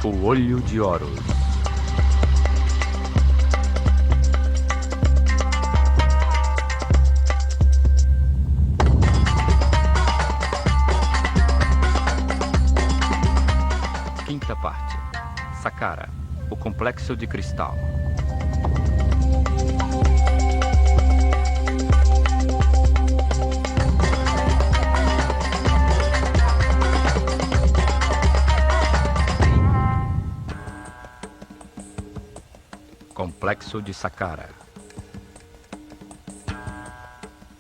O Olho de Horus. Quinta parte. Saqqara, o Complexo de Cristal. Complexo de Saqqara.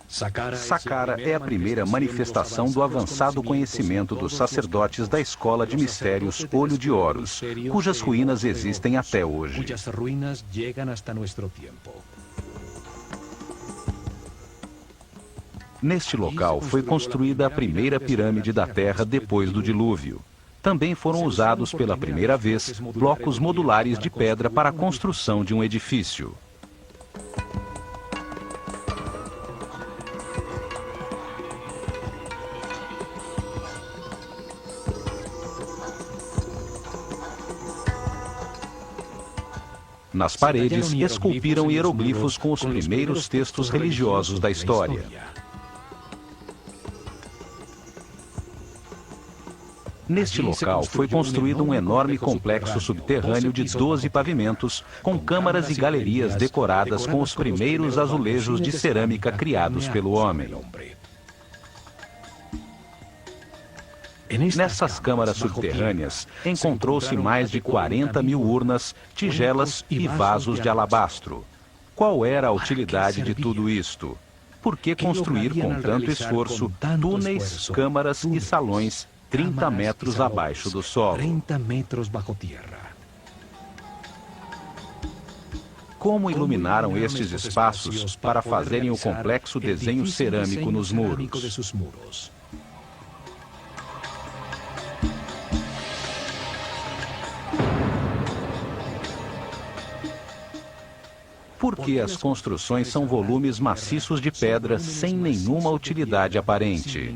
Saqqara é a primeira manifestação do avançado conhecimento dos sacerdotes da Escola de Mistérios Olho de Horus, cujas ruínas existem até hoje. Neste local foi construída a primeira pirâmide da Terra depois do dilúvio. Também foram usados pela primeira vez blocos modulares de pedra para a construção de um edifício. Nas paredes, esculpiram hieroglifos com os primeiros textos religiosos da história. Neste local foi construído um enorme complexo subterrâneo de 12 pavimentos, com câmaras e galerias decoradas com os primeiros azulejos de cerâmica criados pelo homem. Nessas câmaras subterrâneas, encontrou-se mais de 40 mil urnas, tigelas e vasos de alabastro. Qual era a utilidade de tudo isto? Por que construir com tanto esforço túneis, câmaras e salões 30 metros abaixo do solo? Como iluminaram estes espaços para fazerem o complexo desenho cerâmico nos muros? Por que as construções são volumes maciços de pedra sem nenhuma utilidade aparente?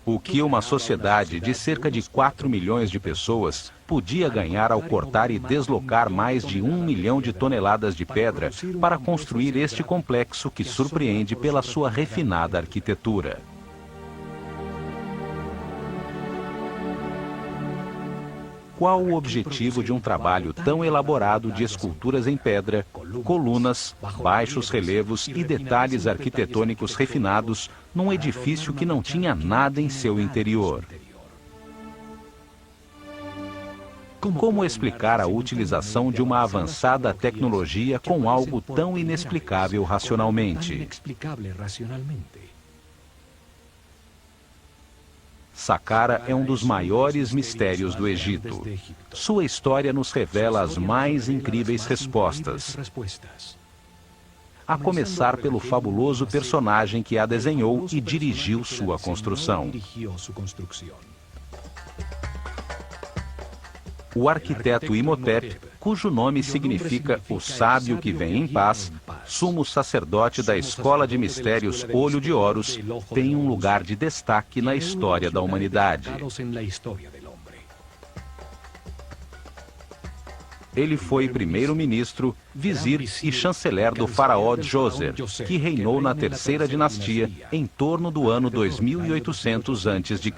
O que uma sociedade de cerca de 4 milhões de pessoas podia ganhar ao cortar e deslocar mais de 1 milhão de toneladas de pedra para construir este complexo que surpreende pela sua refinada arquitetura? Qual o objetivo de um trabalho tão elaborado de esculturas em pedra, colunas, baixos relevos e detalhes arquitetônicos refinados num edifício que não tinha nada em seu interior? Como explicar a utilização de uma avançada tecnologia com algo tão inexplicável racionalmente? Saqqara é um dos maiores mistérios do Egito. Sua história nos revela as mais incríveis respostas. A começar pelo fabuloso personagem que a desenhou e dirigiu sua construção. O arquiteto Imhotep, cujo nome significa o sábio que vem em paz, sumo sacerdote da Escola de Mistérios Olho de Horus, tem um lugar de destaque na história da humanidade. Ele foi primeiro-ministro, vizir e chanceler do faraó Djoser, que reinou na terceira dinastia em torno do ano 2800 a.C.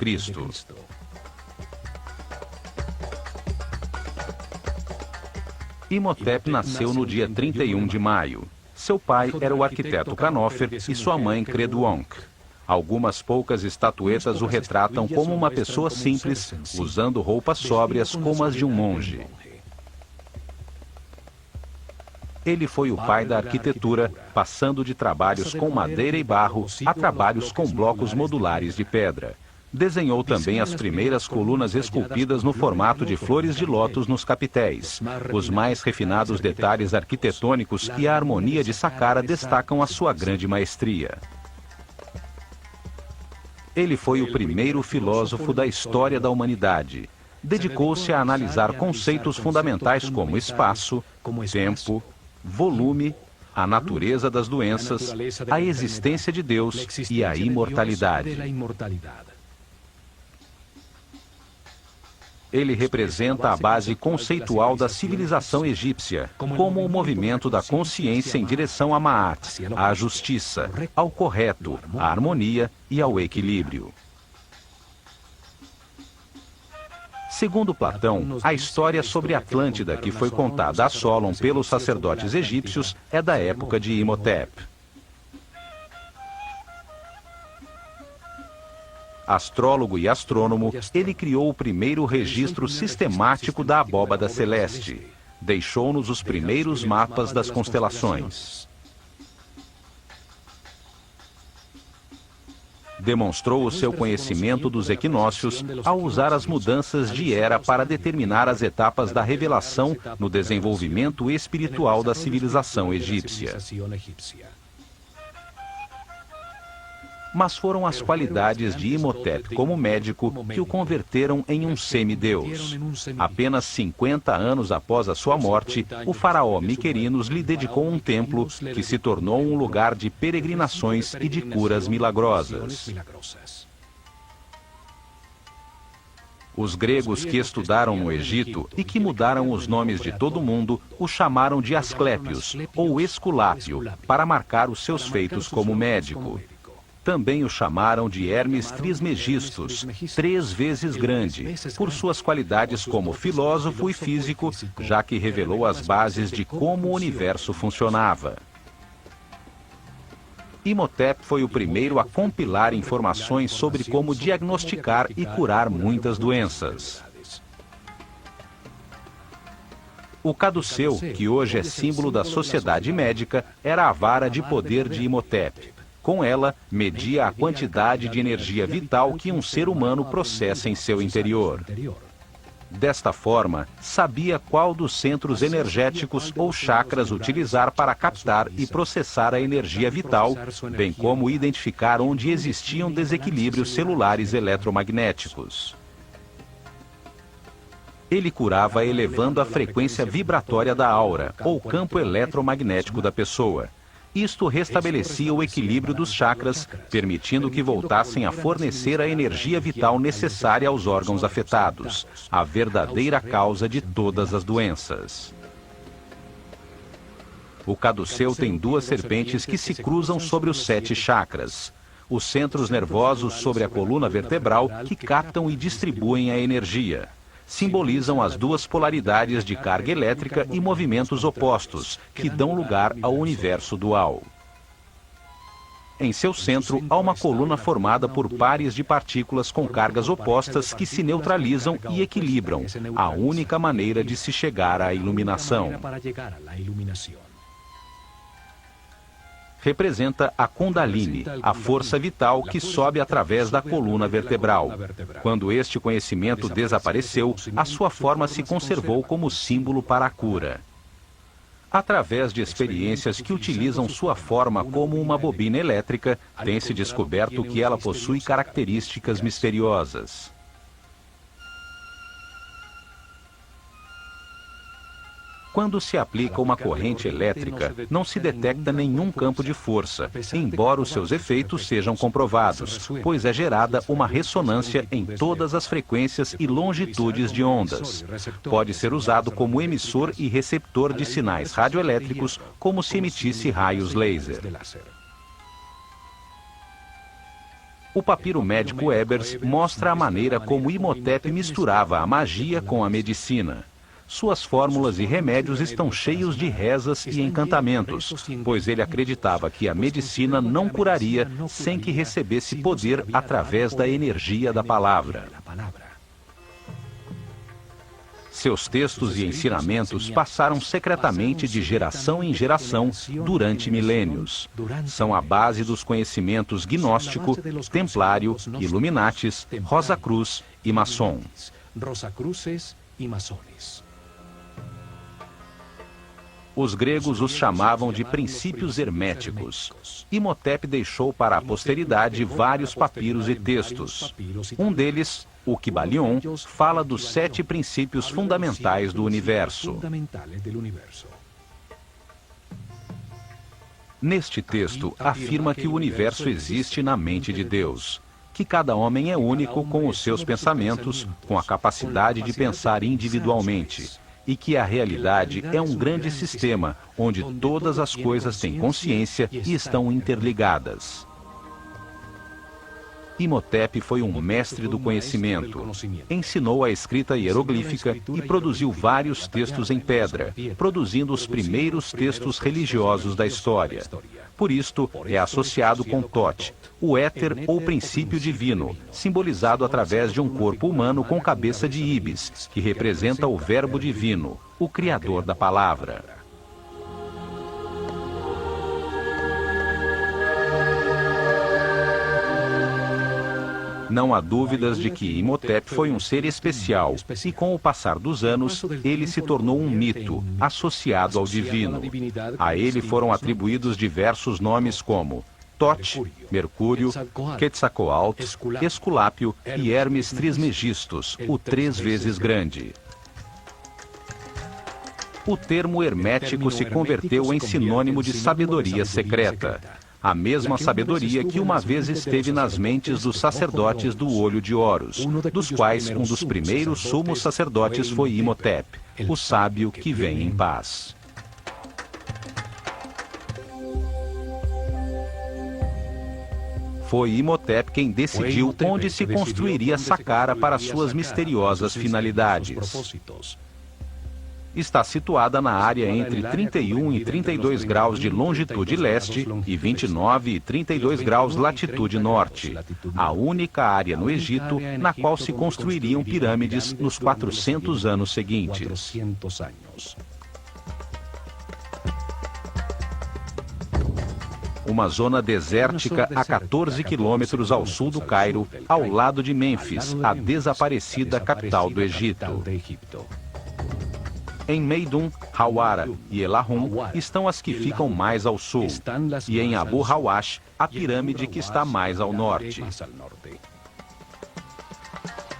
Imhotep nasceu no dia 31 de maio. Seu pai era o arquiteto Khanofer e sua mãe Creduonk. Algumas poucas estatuetas o retratam como uma pessoa simples, usando roupas sóbrias como as de um monge. Ele foi o pai da arquitetura, passando de trabalhos com madeira e barro a trabalhos com blocos modulares de pedra. Desenhou também as primeiras colunas esculpidas no formato de flores de lótus nos capitéis. Os mais refinados detalhes arquitetônicos e a harmonia de Saqqara destacam a sua grande maestria. Ele foi o primeiro filósofo da história da humanidade. Dedicou-se a analisar conceitos fundamentais como espaço, tempo, volume, a natureza das doenças, a existência de Deus e a imortalidade. Ele representa a base conceitual da civilização egípcia, como o movimento da consciência em direção a Ma'at, à justiça, ao correto, à harmonia e ao equilíbrio. Segundo Platão, a história sobre Atlântida que foi contada a Solon pelos sacerdotes egípcios é da época de Imhotep. Astrólogo e astrônomo, ele criou o primeiro registro sistemático da abóbada celeste. Deixou-nos os primeiros mapas das constelações. Demonstrou o seu conhecimento dos equinócios ao usar as mudanças de era para determinar as etapas da revelação no desenvolvimento espiritual da civilização egípcia. Mas foram as qualidades de Imhotep como médico que o converteram em um semideus. Apenas 50 anos após a sua morte, o faraó Miquerinos lhe dedicou um templo que se tornou um lugar de peregrinações e de curas milagrosas. Os gregos que estudaram no Egito e que mudaram os nomes de todo mundo o chamaram de Asclépios ou Esculápio para marcar os seus feitos como médico. Também o chamaram de Hermes Trismegistus, 3 vezes grande, por suas qualidades como filósofo e físico, já que revelou as bases de como o universo funcionava. Imhotep foi o primeiro a compilar informações sobre como diagnosticar e curar muitas doenças. O caduceu, que hoje é símbolo da sociedade médica, era a vara de poder de Imhotep. Com ela, media a quantidade de energia vital que um ser humano processa em seu interior. Desta forma, sabia qual dos centros energéticos ou chakras utilizar para captar e processar a energia vital, bem como identificar onde existiam desequilíbrios celulares eletromagnéticos. Ele curava elevando a frequência vibratória da aura, ou campo eletromagnético da pessoa. Isto restabelecia o equilíbrio dos chakras, permitindo que voltassem a fornecer a energia vital necessária aos órgãos afetados, a verdadeira causa de todas as doenças. O caduceu tem 2 serpentes que se cruzam sobre os 7 chakras. Os centros nervosos sobre a coluna vertebral que captam e distribuem a energia. Simbolizam as 2 polaridades de carga elétrica e movimentos opostos, que dão lugar ao universo dual. Em seu centro, há uma coluna formada por pares de partículas com cargas opostas que se neutralizam e equilibram, a única maneira de se chegar à iluminação. Representa a Kundalini, a força vital que sobe através da coluna vertebral. Quando este conhecimento desapareceu, a sua forma se conservou como símbolo para a cura. Através de experiências que utilizam sua forma como uma bobina elétrica, tem-se descoberto que ela possui características misteriosas. Quando se aplica uma corrente elétrica, não se detecta nenhum campo de força, embora os seus efeitos sejam comprovados, pois é gerada uma ressonância em todas as frequências e longitudes de ondas. Pode ser usado como emissor e receptor de sinais radioelétricos, como se emitisse raios laser. O papiro médico Ebers mostra a maneira como Imhotep misturava a magia com a medicina. Suas fórmulas e remédios estão cheios de rezas e encantamentos, pois ele acreditava que a medicina não curaria sem que recebesse poder através da energia da palavra. Seus textos e ensinamentos passaram secretamente de geração em geração durante milênios. São a base dos conhecimentos gnóstico, templário, Illuminatis, Rosa-Cruz e maçom. Os gregos os chamavam de princípios herméticos. Imhotep deixou para a posteridade vários papiros e textos. Um deles, o Kybalion, fala dos 7 princípios fundamentais do universo. Neste texto, afirma que o universo existe na mente de Deus. que cada homem é único com os seus pensamentos, com a capacidade de pensar individualmente, e que a realidade é um grande sistema onde todas as coisas têm consciência e estão interligadas. Imhotep foi um mestre do conhecimento. Ensinou a escrita hieroglífica e produziu vários textos em pedra, produzindo os primeiros textos religiosos da história. Por isto, é associado com Thoth, o éter ou princípio divino, simbolizado através de um corpo humano com cabeça de íbis, que representa o Verbo divino, o Criador da palavra. Não há dúvidas de que Imhotep foi um ser especial, e com o passar dos anos, ele se tornou um mito, associado ao divino. A ele foram atribuídos diversos nomes como Thoth, Mercúrio, Quetzalcoatl, Esculápio e Hermes Trismegistus, o 3 vezes grande. O termo hermético se converteu em sinônimo de sabedoria secreta. A mesma sabedoria que uma vez esteve nas mentes dos sacerdotes do Olho de Horus, dos quais um dos primeiros sumos sacerdotes foi Imhotep, o sábio que vem em paz. Foi Imhotep quem decidiu onde se construiria Saqqara para suas misteriosas finalidades. Está situada na área entre 31 e 32 graus de longitude leste e 29 e 32 graus latitude norte, a única área no Egito na qual se construiriam pirâmides nos 400 anos seguintes. Uma zona desértica a 14 quilômetros ao sul do Cairo, ao lado de Mênfis, a desaparecida capital do Egito. Em Meidum, Hawara e Elahum estão as que ficam mais ao sul, e em Abu Hawash, a pirâmide que está mais ao norte.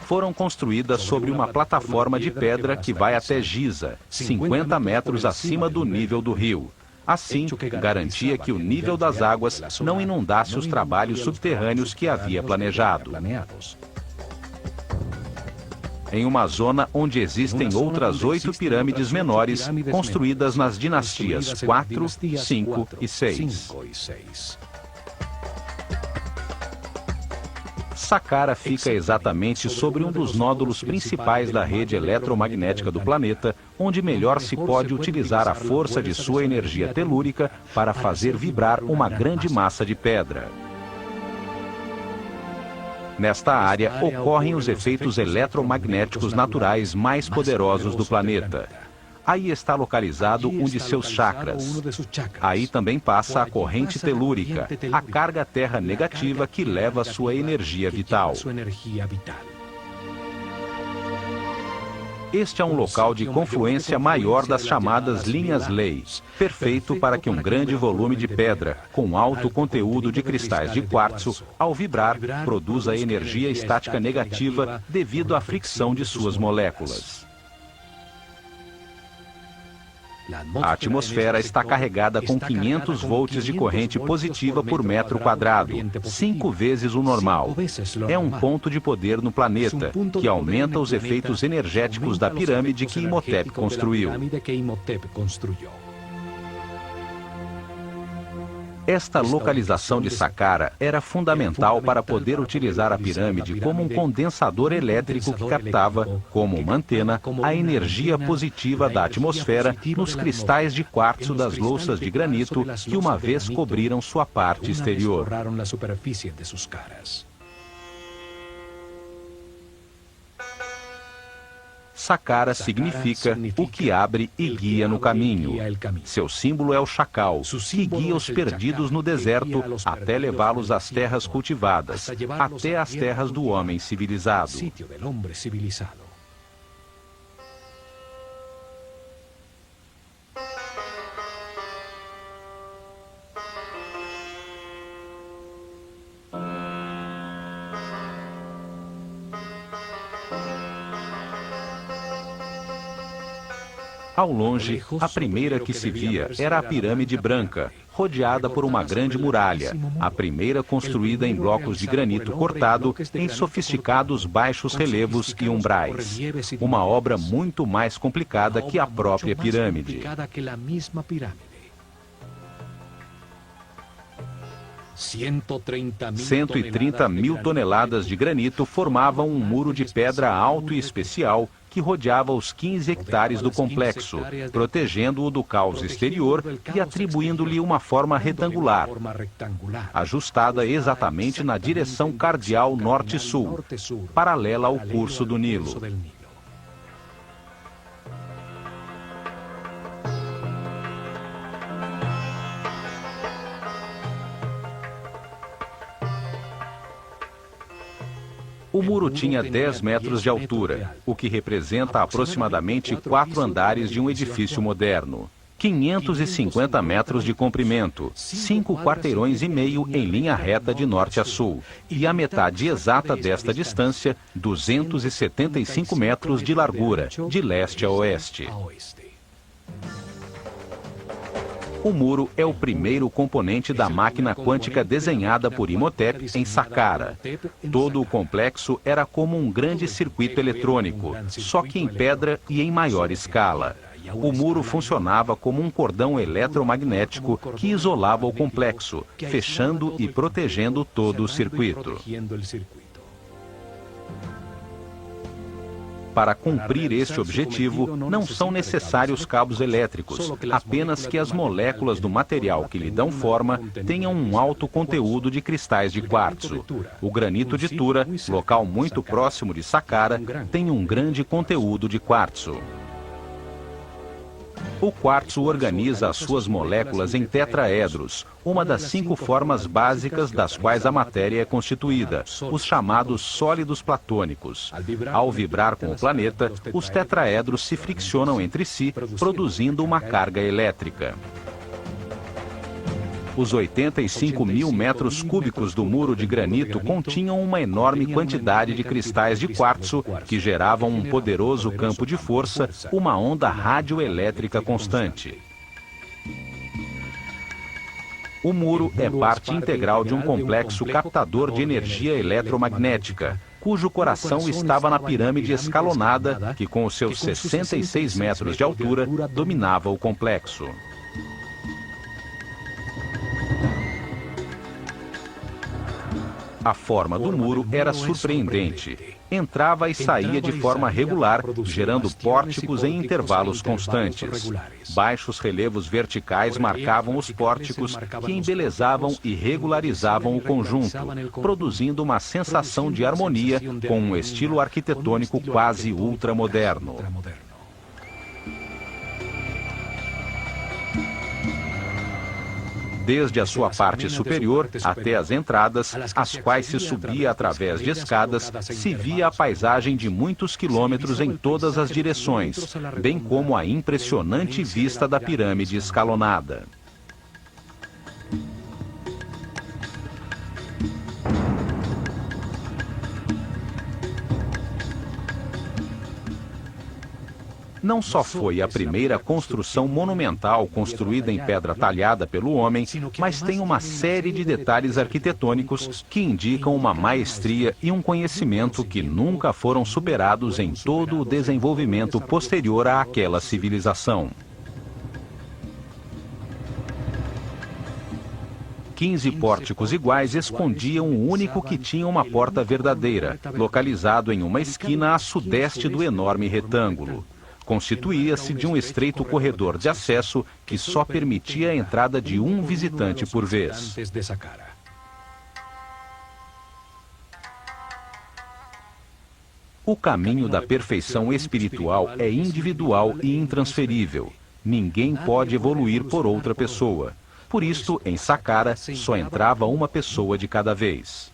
Foram construídas sobre uma plataforma de pedra que vai até Giza, 50 metros acima do nível do rio. Assim, garantia que o nível das águas não inundasse os trabalhos subterrâneos que havia planejado. Em uma zona onde existem outras 8 pirâmides menores, construídas nas dinastias 4, 5 e 6. Saqqara fica exatamente sobre um dos nódulos principais da rede eletromagnética do planeta, onde melhor se pode utilizar a força de sua energia telúrica para fazer vibrar uma grande massa de pedra. Nesta área ocorrem os efeitos eletromagnéticos naturais mais poderosos do planeta. Aí está localizado um de seus chakras. Aí também passa a corrente telúrica, a carga terra negativa que leva sua energia vital. Este é um local de confluência maior das chamadas linhas-lei, perfeito para que um grande volume de pedra, com alto conteúdo de cristais de quartzo, ao vibrar, produza energia estática negativa devido à fricção de suas moléculas. A atmosfera está carregada com 500 volts de corrente positiva por metro quadrado, 5 vezes o normal. É um ponto de poder no planeta, que aumenta os efeitos energéticos da pirâmide que Imhotep construiu. Esta localização de Saqqara era fundamental para poder utilizar a pirâmide como um condensador elétrico que captava, como uma antena, a energia positiva da atmosfera nos cristais de quartzo das louças de granito que uma vez cobriram sua parte exterior. Saqqara significa o que abre e guia no caminho. Seu símbolo é o chacal, que guia os perdidos no deserto até levá-los às terras cultivadas, até às terras do homem civilizado. Ao longe, a primeira que se via era a pirâmide branca, rodeada por uma grande muralha, a primeira construída em blocos de granito cortado em sofisticados baixos relevos e umbrais. Uma obra muito mais complicada que a própria pirâmide. 130 mil toneladas de granito formavam um muro de pedra alto e especial que rodeava os 15 hectares do complexo, protegendo-o do caos exterior e atribuindo-lhe uma forma retangular, ajustada exatamente na direção cardial norte-sul, paralela ao curso do Nilo. O muro tinha 10 metros de altura, o que representa aproximadamente 4 andares de um edifício moderno. 550 metros de comprimento, 5 quarteirões e meio em linha reta de norte a sul, e a metade exata desta distância, 275 metros de largura, de leste a oeste. O muro é o primeiro componente da máquina quântica desenhada por Imhotep em Saqqara. Todo o complexo era como um grande circuito eletrônico, só que em pedra e em maior escala. O muro funcionava como um cordão eletromagnético que isolava o complexo, fechando e protegendo todo o circuito. Para cumprir este objetivo, não são necessários cabos elétricos, apenas que as moléculas do material que lhe dão forma tenham um alto conteúdo de cristais de quartzo. O granito de Tura, local muito próximo de Saqqara, tem um grande conteúdo de quartzo. O quartzo organiza as suas moléculas em tetraedros, uma das 5 formas básicas das quais a matéria é constituída, os chamados sólidos platônicos. Ao vibrar com o planeta, os tetraedros se friccionam entre si, produzindo uma carga elétrica. Os 85 mil metros cúbicos do muro de granito continham uma enorme quantidade de cristais de quartzo que geravam um poderoso campo de força, uma onda radioelétrica constante. O muro é parte integral de um complexo captador de energia eletromagnética, cujo coração estava na pirâmide escalonada que, com os seus 66 metros de altura, dominava o complexo. A forma do muro era surpreendente. Entrava e saía de forma regular, gerando pórticos em intervalos constantes. Baixos relevos verticais marcavam os pórticos, que embelezavam e regularizavam o conjunto, produzindo uma sensação de harmonia com um estilo arquitetônico quase ultramoderno. Desde a sua parte superior até as entradas, as quais se subia através de escadas, se via a paisagem de muitos quilômetros em todas as direções, bem como a impressionante vista da pirâmide escalonada. Não só foi a primeira construção monumental construída em pedra talhada pelo homem, mas tem uma série de detalhes arquitetônicos que indicam uma maestria e um conhecimento que nunca foram superados em todo o desenvolvimento posterior àquela civilização. 15 pórticos iguais escondiam o único que tinha uma porta verdadeira, localizado em uma esquina a sudeste do enorme retângulo. Constituía-se de um estreito corredor de acesso que só permitia a entrada de um visitante por vez. O caminho da perfeição espiritual é individual e intransferível. Ninguém pode evoluir por outra pessoa. Por isto, em Saqqara, só entrava uma pessoa de cada vez.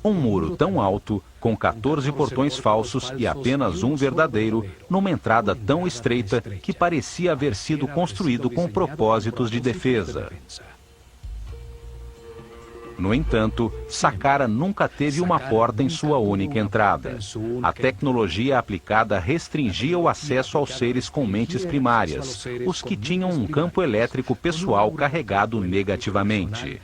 Um muro tão alto, com 14 portões falsos e apenas um verdadeiro, numa entrada tão estreita que parecia haver sido construído com propósitos de defesa. No entanto, Saqqara nunca teve uma porta em sua única entrada. A tecnologia aplicada restringia o acesso aos seres com mentes primárias, os que tinham um campo elétrico pessoal carregado negativamente.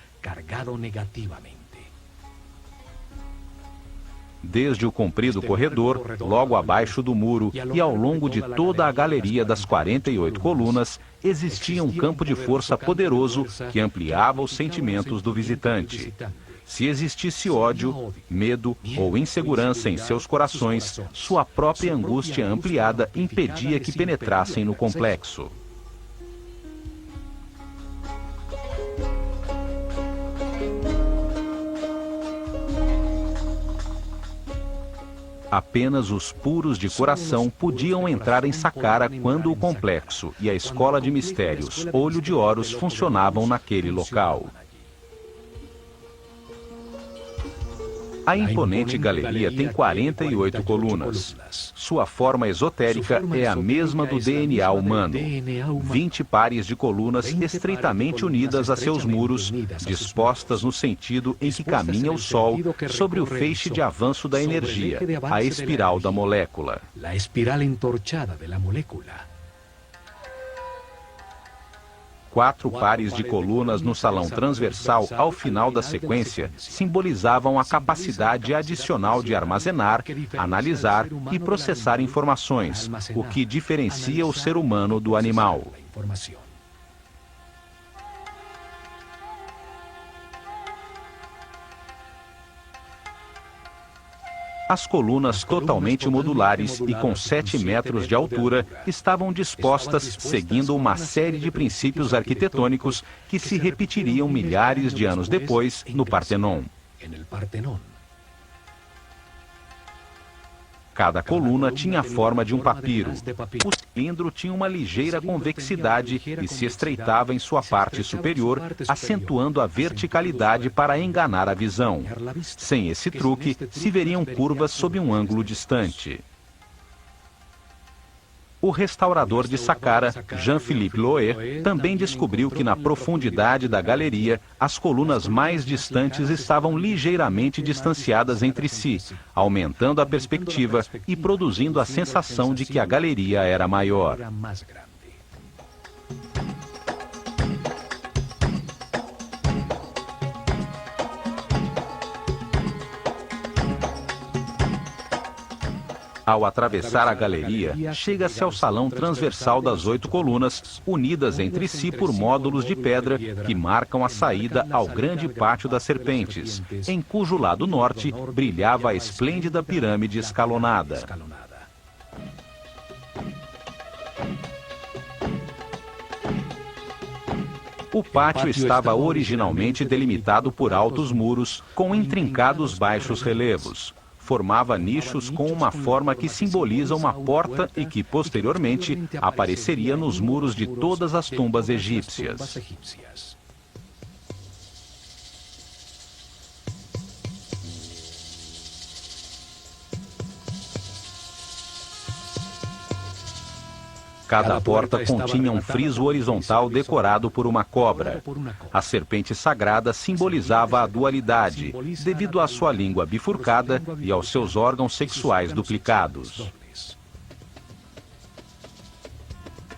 Desde o comprido corredor, logo abaixo do muro e ao longo de toda a galeria das 48 colunas, existia um campo de força poderoso que ampliava os sentimentos do visitante. Se existisse ódio, medo ou insegurança em seus corações, sua própria angústia ampliada impedia que penetrassem no complexo. Apenas os puros de coração podiam entrar em Saqqara quando o complexo e a escola de mistérios Olho de Horus funcionavam naquele local. A imponente galeria tem 48 colunas. Sua forma esotérica é a mesma do DNA humano. 20 pares de colunas estreitamente unidas a seus muros, dispostas no sentido em que caminha o Sol sobre o feixe de avanço da energia, a espiral da molécula. 4 pares de colunas no salão transversal ao final da sequência simbolizavam a capacidade adicional de armazenar, analisar e processar informações, o que diferencia o ser humano do animal. As colunas totalmente modulares e com 7 metros de altura estavam dispostas seguindo uma série de princípios arquitetônicos que se repetiriam milhares de anos depois no Partenon. Cada coluna tinha a forma de um papiro. O cilindro tinha uma ligeira convexidade e se estreitava em sua parte superior, acentuando a verticalidade para enganar a visão. Sem esse truque, se veriam curvas sob um ângulo distante. O restaurador de Saqqara, Jean-Philippe Loé, também descobriu que na profundidade da galeria, as colunas mais distantes estavam ligeiramente distanciadas entre si, aumentando a perspectiva e produzindo a sensação de que a galeria era maior. Ao atravessar a galeria, chega-se ao salão transversal das 8 colunas, unidas entre si por módulos de pedra que marcam a saída ao grande pátio das serpentes, em cujo lado norte brilhava a esplêndida pirâmide escalonada. O pátio estava originalmente delimitado por altos muros, com intrincados baixos relevos. Formava nichos com uma forma que simboliza uma porta e que, posteriormente, apareceria nos muros de todas as tumbas egípcias. Cada porta continha um friso horizontal decorado por uma cobra. A serpente sagrada simbolizava a dualidade, devido à sua língua bifurcada e aos seus órgãos sexuais duplicados.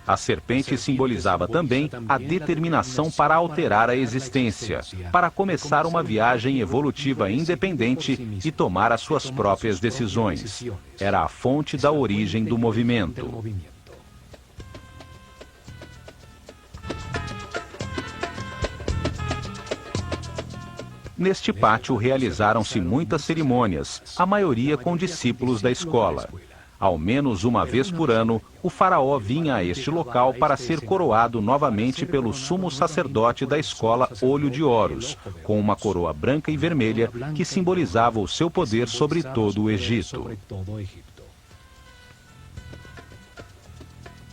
A serpente simbolizava também a determinação para alterar a existência, para começar uma viagem evolutiva independente e tomar as suas próprias decisões. Era a fonte da origem do movimento. Neste pátio realizaram-se muitas cerimônias, a maioria com discípulos da escola. Ao menos uma vez por ano, o faraó vinha a este local para ser coroado novamente pelo sumo sacerdote da escola Olho de Horus, com uma coroa branca e vermelha que simbolizava o seu poder sobre todo o Egito.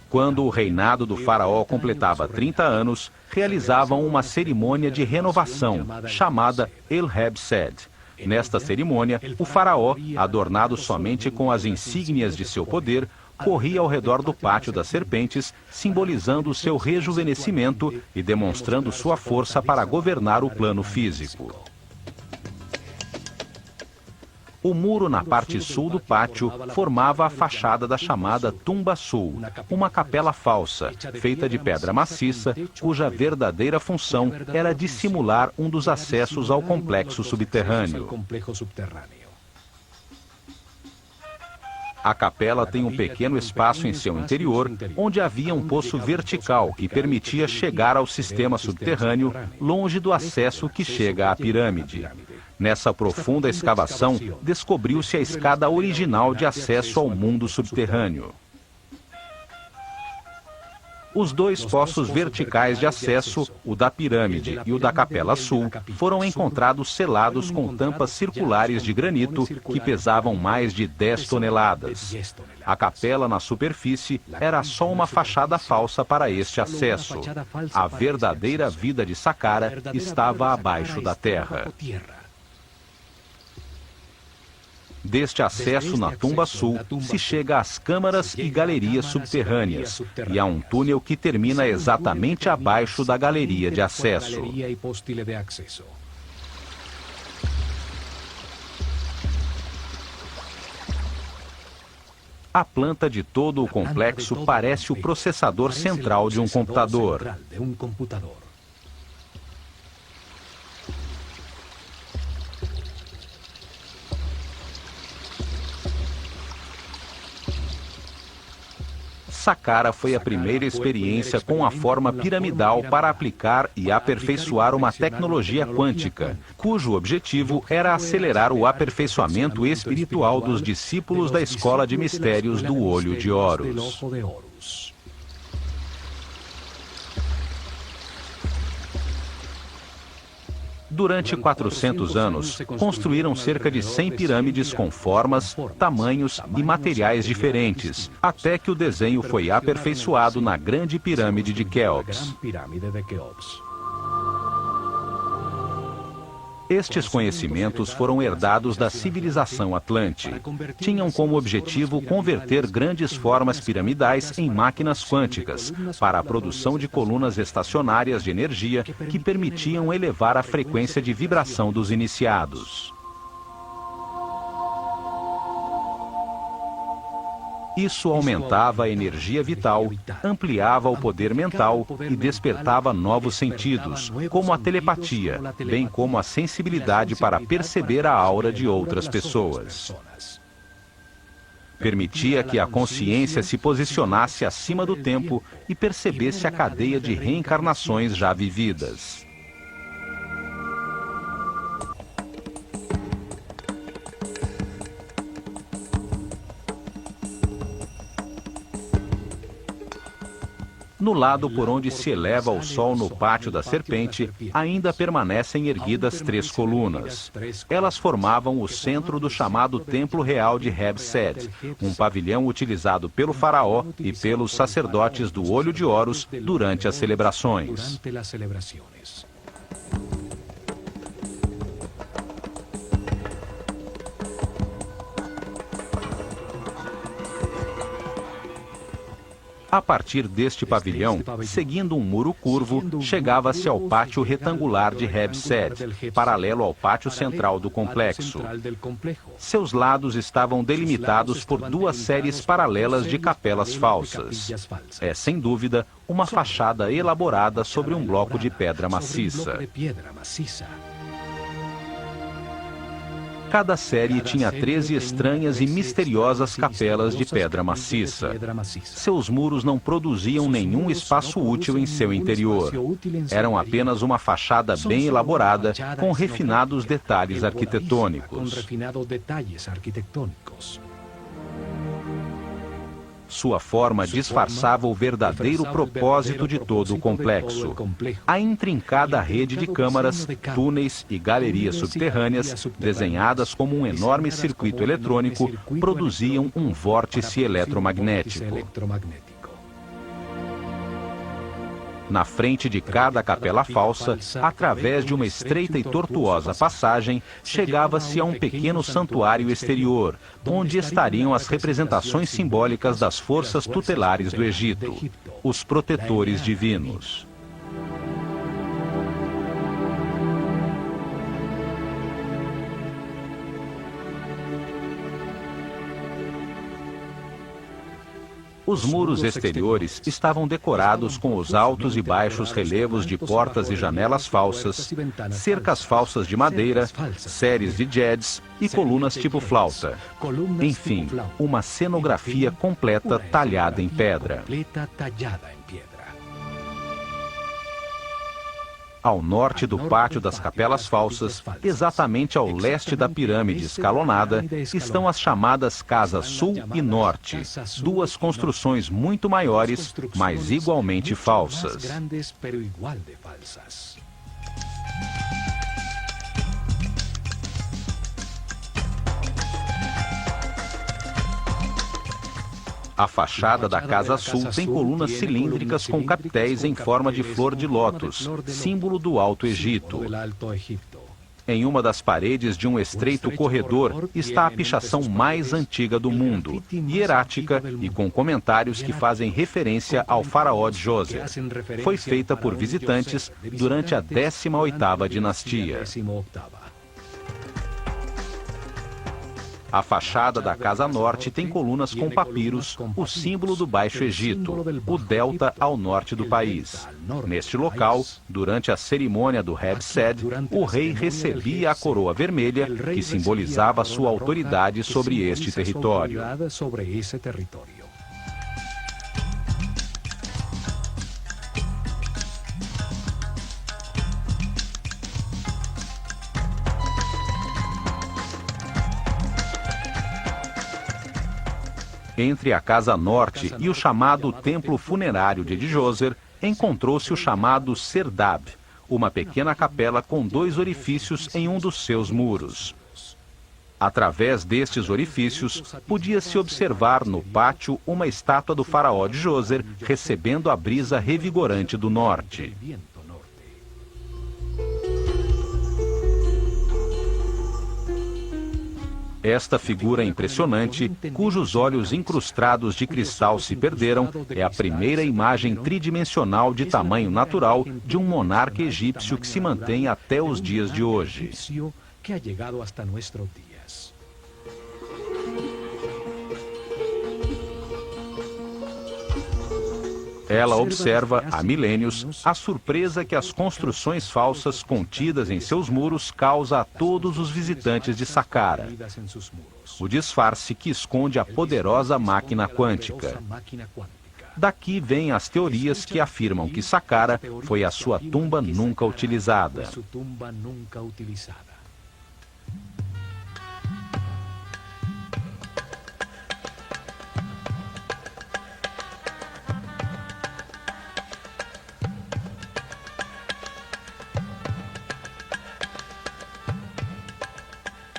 Quando o reinado do faraó completava 30 anos, realizavam uma cerimônia de renovação, chamada El Heb Sed. Nesta cerimônia, o faraó, adornado somente com as insígnias de seu poder, corria ao redor do pátio das serpentes, simbolizando o seu rejuvenescimento e demonstrando sua força para governar o plano físico. O muro na parte sul do pátio formava a fachada da chamada Tumba Sul, uma capela falsa, feita de pedra maciça, cuja verdadeira função era dissimular um dos acessos ao complexo subterrâneo. A capela tem um pequeno espaço em seu interior, onde havia um poço vertical que permitia chegar ao sistema subterrâneo, longe do acesso que chega à pirâmide. Nessa profunda escavação, descobriu-se a escada original de acesso ao mundo subterrâneo. Os dois poços verticais de acesso, o da pirâmide e o da Capela Sul, foram encontrados selados com tampas circulares de granito que pesavam mais de 10 toneladas. A capela na superfície era só uma fachada falsa para este acesso. A verdadeira vida de Saqqara estava abaixo da terra. Deste acesso na Tumba Sul, se chega às câmaras e galerias subterrâneas, e há um túnel que termina exatamente abaixo da galeria de acesso. A planta de todo o complexo parece o processador central de um computador. Saqqara foi a primeira experiência com a forma piramidal para aplicar e aperfeiçoar uma tecnologia quântica, cujo objetivo era acelerar o aperfeiçoamento espiritual dos discípulos da Escola de Mistérios do Olho de Horus. Durante 400 anos, construíram cerca de 100 pirâmides com formas, tamanhos e materiais diferentes, até que o desenho foi aperfeiçoado na Grande Pirâmide de Quéops. Estes conhecimentos foram herdados da civilização Atlante. Tinham como objetivo converter grandes formas piramidais em máquinas quânticas para a produção de colunas estacionárias de energia que permitiam elevar a frequência de vibração dos iniciados. Isso aumentava a energia vital, ampliava o poder mental e despertava novos sentidos, como a telepatia, bem como a sensibilidade para perceber a aura de outras pessoas. Permitia que a consciência se posicionasse acima do tempo e percebesse a cadeia de reencarnações já vividas. No lado por onde se eleva o sol no pátio da serpente, ainda permanecem erguidas 3 colunas. Elas formavam o centro do chamado Templo Real de Heb-Sed, um pavilhão utilizado pelo faraó e pelos sacerdotes do Olho de Horus durante as celebrações. A partir deste pavilhão, seguindo um muro curvo, chegava-se ao pátio retangular de Heb-Sed, paralelo ao pátio central do complexo. Seus lados estavam delimitados por 2 séries paralelas de capelas falsas. É, sem dúvida, uma fachada elaborada sobre um bloco de pedra maciça. Cada série tinha 13 estranhas e misteriosas capelas de pedra maciça. Seus muros não produziam nenhum espaço útil em seu interior. Eram apenas uma fachada bem elaborada, com refinados detalhes arquitetônicos. Sua forma disfarçava o verdadeiro propósito de todo o complexo. A intrincada rede de câmaras, túneis e galerias subterrâneas, desenhadas como um enorme circuito eletrônico, produziam um vórtice eletromagnético. Na frente de cada capela falsa, através de uma estreita e tortuosa passagem, chegava-se a um pequeno santuário exterior, onde estariam as representações simbólicas das forças tutelares do Egito, os protetores divinos. Os muros exteriores estavam decorados com os altos e baixos relevos de portas e janelas falsas, cercas falsas de madeira, séries de jeds e colunas tipo flauta. Enfim, uma cenografia completa talhada em pedra. Ao norte do pátio das capelas falsas, exatamente ao leste da pirâmide escalonada, estão as chamadas Casas Sul e Norte, duas construções muito maiores, mas igualmente falsas. A fachada da Casa Sul tem colunas cilíndricas com capitéis em forma de flor de lótus, símbolo do Alto Egito. Em uma das paredes de um estreito corredor está a pichação mais antiga do mundo, hierática e com comentários que fazem referência ao faraó Djoser. Foi feita por visitantes durante a 18ª dinastia. A fachada da Casa Norte tem colunas com papiros, o símbolo do Baixo Egito, o delta ao norte do país. Neste local, durante a cerimônia do Hebsed, o rei recebia a coroa vermelha, que simbolizava sua autoridade sobre este território. Entre a Casa Norte e o chamado Templo Funerário de Djoser, encontrou-se o chamado Serdab, uma pequena capela com 2 orifícios em um dos seus muros. Através destes orifícios, podia-se observar no pátio uma estátua do faraó Djoser recebendo a brisa revigorante do norte. Esta figura impressionante, cujos olhos incrustados de cristal se perderam, é a primeira imagem tridimensional de tamanho natural de um monarca egípcio que se mantém até os dias de hoje. Ela observa, há milênios, a surpresa que as construções falsas contidas em seus muros causa a todos os visitantes de Saqqara. O disfarce que esconde a poderosa máquina quântica. Daqui vêm as teorias que afirmam que Saqqara foi a sua tumba nunca utilizada.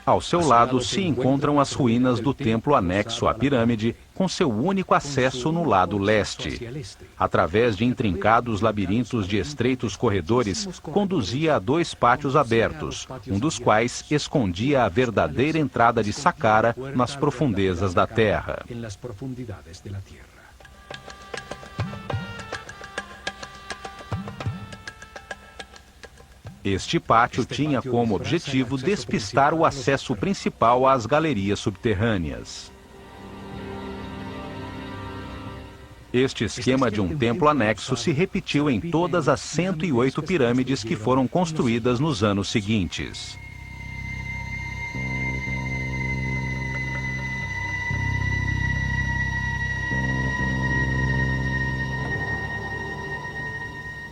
Ao seu lado se encontram as ruínas do templo anexo à pirâmide, com seu único acesso no lado leste. Através de intrincados labirintos de estreitos corredores, conduzia a 2 pátios abertos, um dos quais escondia a verdadeira entrada de Saqqara nas profundezas da terra. Este pátio tinha como objetivo despistar o acesso principal às galerias subterrâneas. Este esquema de um templo anexo se repetiu em todas as 108 pirâmides que foram construídas nos anos seguintes.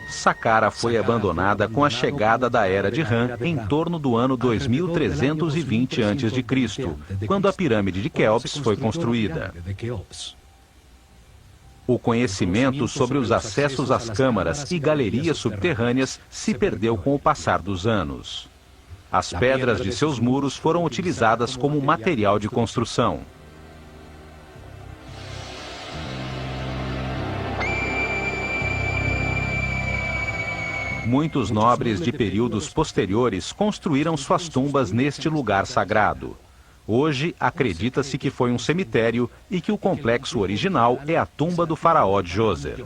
Saqqara foi abandonada com a chegada da Era de Ram em torno do ano 2320 a.C., quando a pirâmide de Quéops foi construída. O conhecimento sobre os acessos às câmaras e galerias subterrâneas se perdeu com o passar dos anos. As pedras de seus muros foram utilizadas como material de construção. Muitos nobres de períodos posteriores construíram suas tumbas neste lugar sagrado. Hoje, acredita-se que foi um cemitério e que o complexo original é a tumba do faraó Djoser.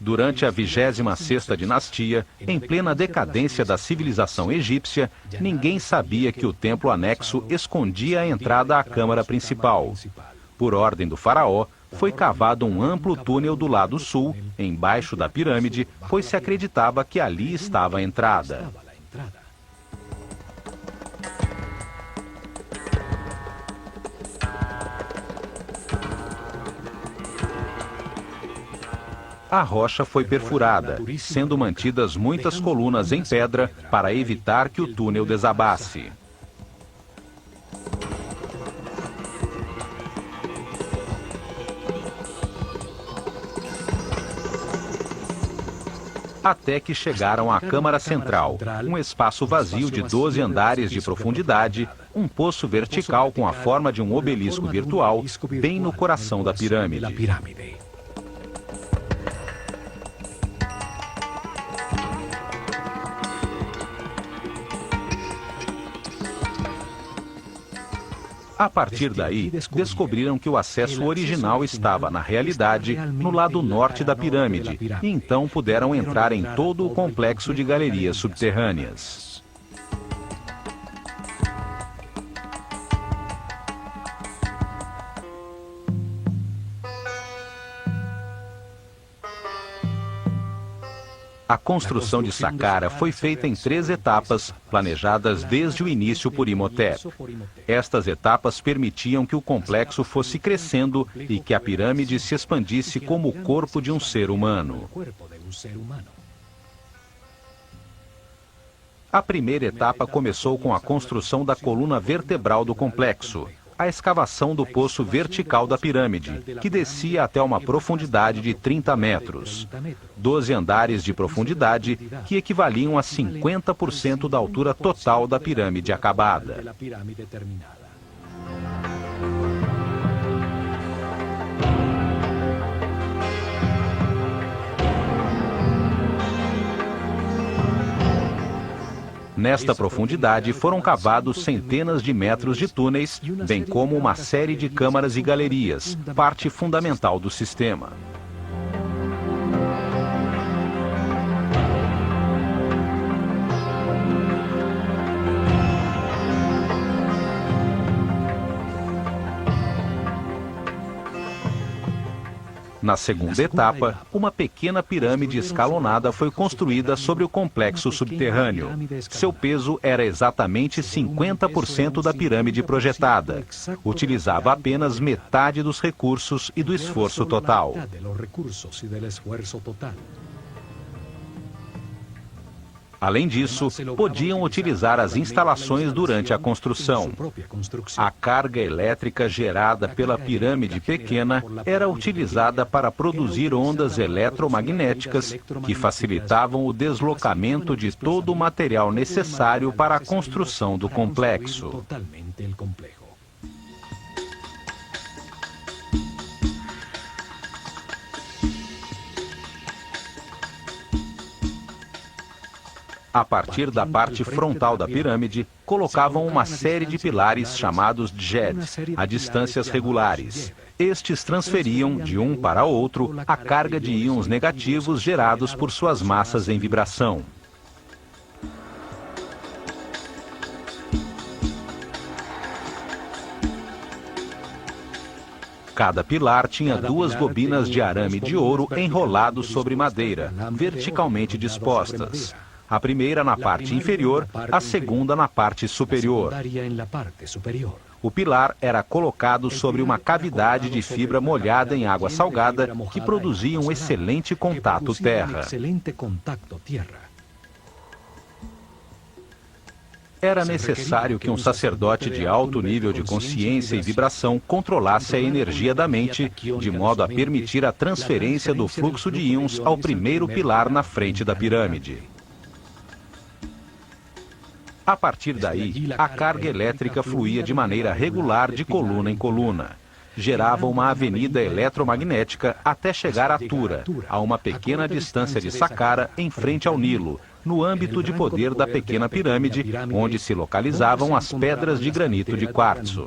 Durante a 26ª dinastia, em plena decadência da civilização egípcia, ninguém sabia que o templo anexo escondia a entrada à câmara principal. Por ordem do faraó, foi cavado um amplo túnel do lado sul, embaixo da pirâmide, pois se acreditava que ali estava a entrada. A rocha foi perfurada, sendo mantidas muitas colunas em pedra para evitar que o túnel desabasse. Até que chegaram à Câmara Central, um espaço vazio de 12 andares de profundidade, um poço vertical com a forma de um obelisco virtual, bem no coração da pirâmide. A partir daí, descobriram que o acesso original estava, na realidade, no lado norte da pirâmide, e então puderam entrar em todo o complexo de galerias subterrâneas. A construção de Saqqara foi feita em 3 etapas, planejadas desde o início por Imhotep. Estas etapas permitiam que o complexo fosse crescendo e que a pirâmide se expandisse como o corpo de um ser humano. A primeira etapa começou com a construção da coluna vertebral do complexo, a escavação do poço vertical da pirâmide, que descia até uma profundidade de 30 metros. 12 andares de profundidade, que equivaliam a 50% da altura total da pirâmide acabada. Nesta profundidade foram cavados centenas de metros de túneis, bem como uma série de câmaras e galerias, parte fundamental do sistema. Na segunda etapa, uma pequena pirâmide escalonada foi construída sobre o complexo subterrâneo. Seu peso era exatamente 50% da pirâmide projetada. Utilizava apenas metade dos recursos e do esforço total. Além disso, podiam utilizar as instalações durante a construção. A carga elétrica gerada pela pirâmide pequena era utilizada para produzir ondas eletromagnéticas que facilitavam o deslocamento de todo o material necessário para a construção do complexo. A partir da parte frontal da pirâmide, colocavam uma série de pilares chamados djed, a distâncias regulares. Estes transferiam, de um para outro, a carga de íons negativos gerados por suas massas em vibração. Cada pilar tinha 2 bobinas de arame de ouro enrolados sobre madeira, verticalmente dispostas. A primeira na parte inferior, a segunda na parte superior. O pilar era colocado sobre uma cavidade de fibra molhada em água salgada que produzia um excelente contato terra. Era necessário que um sacerdote de alto nível de consciência e vibração controlasse a energia da mente, de modo a permitir a transferência do fluxo de íons ao primeiro pilar na frente da pirâmide. A partir daí, a carga elétrica fluía de maneira regular de coluna em coluna. gerava uma avenida eletromagnética até chegar a Tura, a uma pequena distância de Saqqara, em frente ao Nilo, no âmbito de poder da pequena pirâmide, onde se localizavam as pedras de granito de quartzo.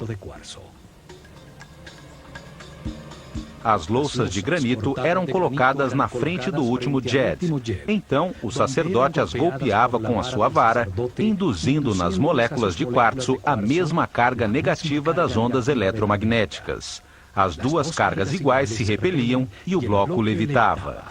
As louças de granito eram colocadas na frente do último Djed. Então, o sacerdote as golpeava com a sua vara, induzindo nas moléculas de quartzo a mesma carga negativa das ondas eletromagnéticas. As duas cargas iguais se repeliam e o bloco levitava.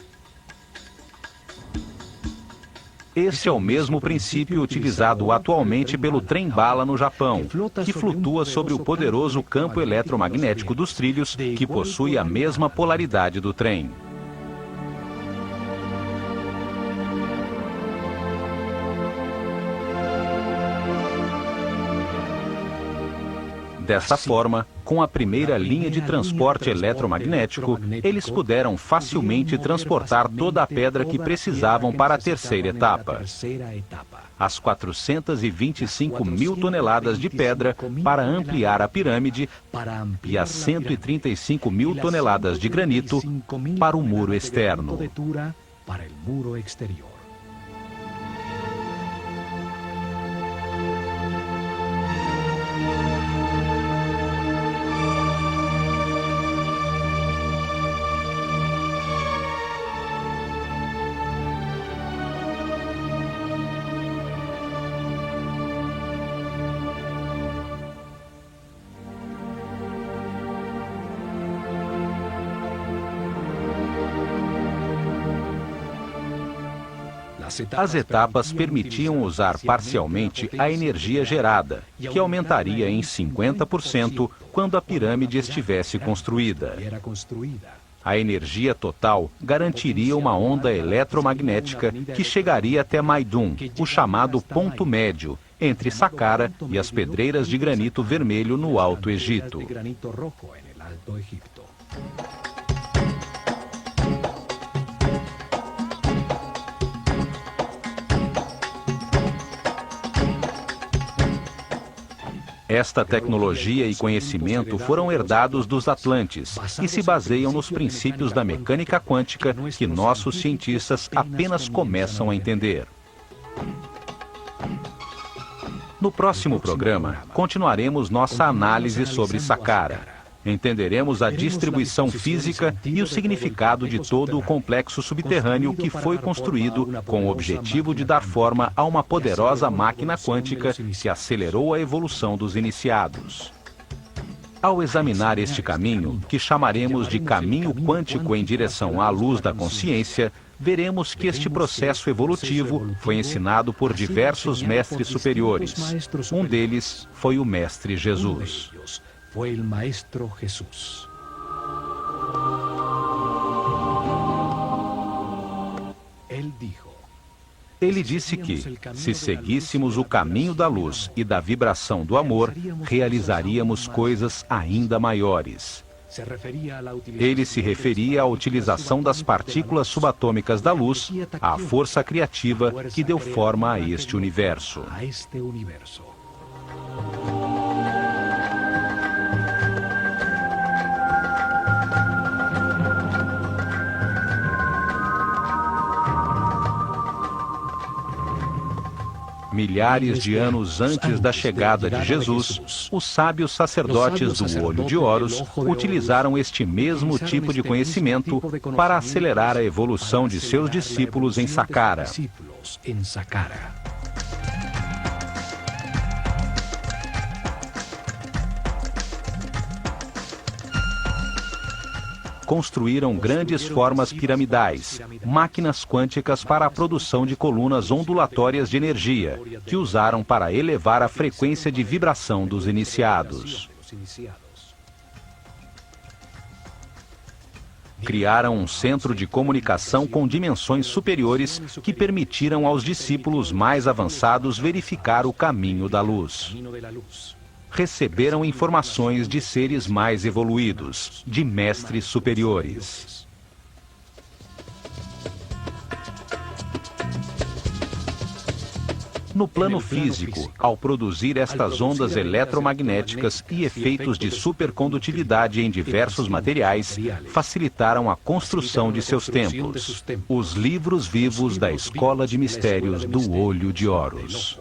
Este é o mesmo princípio utilizado atualmente pelo trem-bala no Japão, que flutua sobre o poderoso campo eletromagnético dos trilhos, que possui a mesma polaridade do trem. Dessa forma, com a primeira linha de transporte eletromagnético, eles puderam facilmente transportar toda a pedra que precisavam para a terceira etapa. As 425 mil toneladas de pedra para ampliar a pirâmide e as 135 mil toneladas de granito para o muro externo. As etapas permitiam usar parcialmente a energia gerada, que aumentaria em 50% quando a pirâmide estivesse construída. A energia total garantiria uma onda eletromagnética que chegaria até Maidum, o chamado ponto médio, entre Saqqara e as pedreiras de granito vermelho no Alto Egito. Esta tecnologia e conhecimento foram herdados dos Atlantes e se baseiam nos princípios da mecânica quântica que nossos cientistas apenas começam a entender. No próximo programa, continuaremos nossa análise sobre Saqqara. Entenderemos a distribuição física e o significado de todo o complexo subterrâneo que foi construído com o objetivo de dar forma a uma poderosa máquina quântica que acelerou a evolução dos iniciados. Ao examinar este caminho, que chamaremos de caminho quântico em direção à luz da consciência, veremos que este processo evolutivo foi ensinado por diversos mestres superiores. Um deles foi o Mestre Jesus. Fue el Maestro Jesús. Ele disse que, se seguíssemos o caminho da luz e da vibração do amor, realizaríamos coisas ainda maiores. Ele se referia à utilização das partículas subatômicas da luz, à força criativa que deu forma a este universo. Milhares de anos antes da chegada de Jesus, os sábios sacerdotes do Olho de Horus utilizaram este mesmo tipo de conhecimento para acelerar a evolução de seus discípulos em Saqqara. Construíram grandes formas piramidais, máquinas quânticas para a produção de colunas ondulatórias de energia, que usaram para elevar a frequência de vibração dos iniciados. Criaram um centro de comunicação com dimensões superiores que permitiram aos discípulos mais avançados verificar o caminho da luz. Receberam informações de seres mais evoluídos, de mestres superiores. No plano físico, ao produzir estas ondas eletromagnéticas e efeitos de supercondutividade em diversos materiais, facilitaram a construção de seus templos, os livros vivos da Escola de Mistérios do Olho de Horus.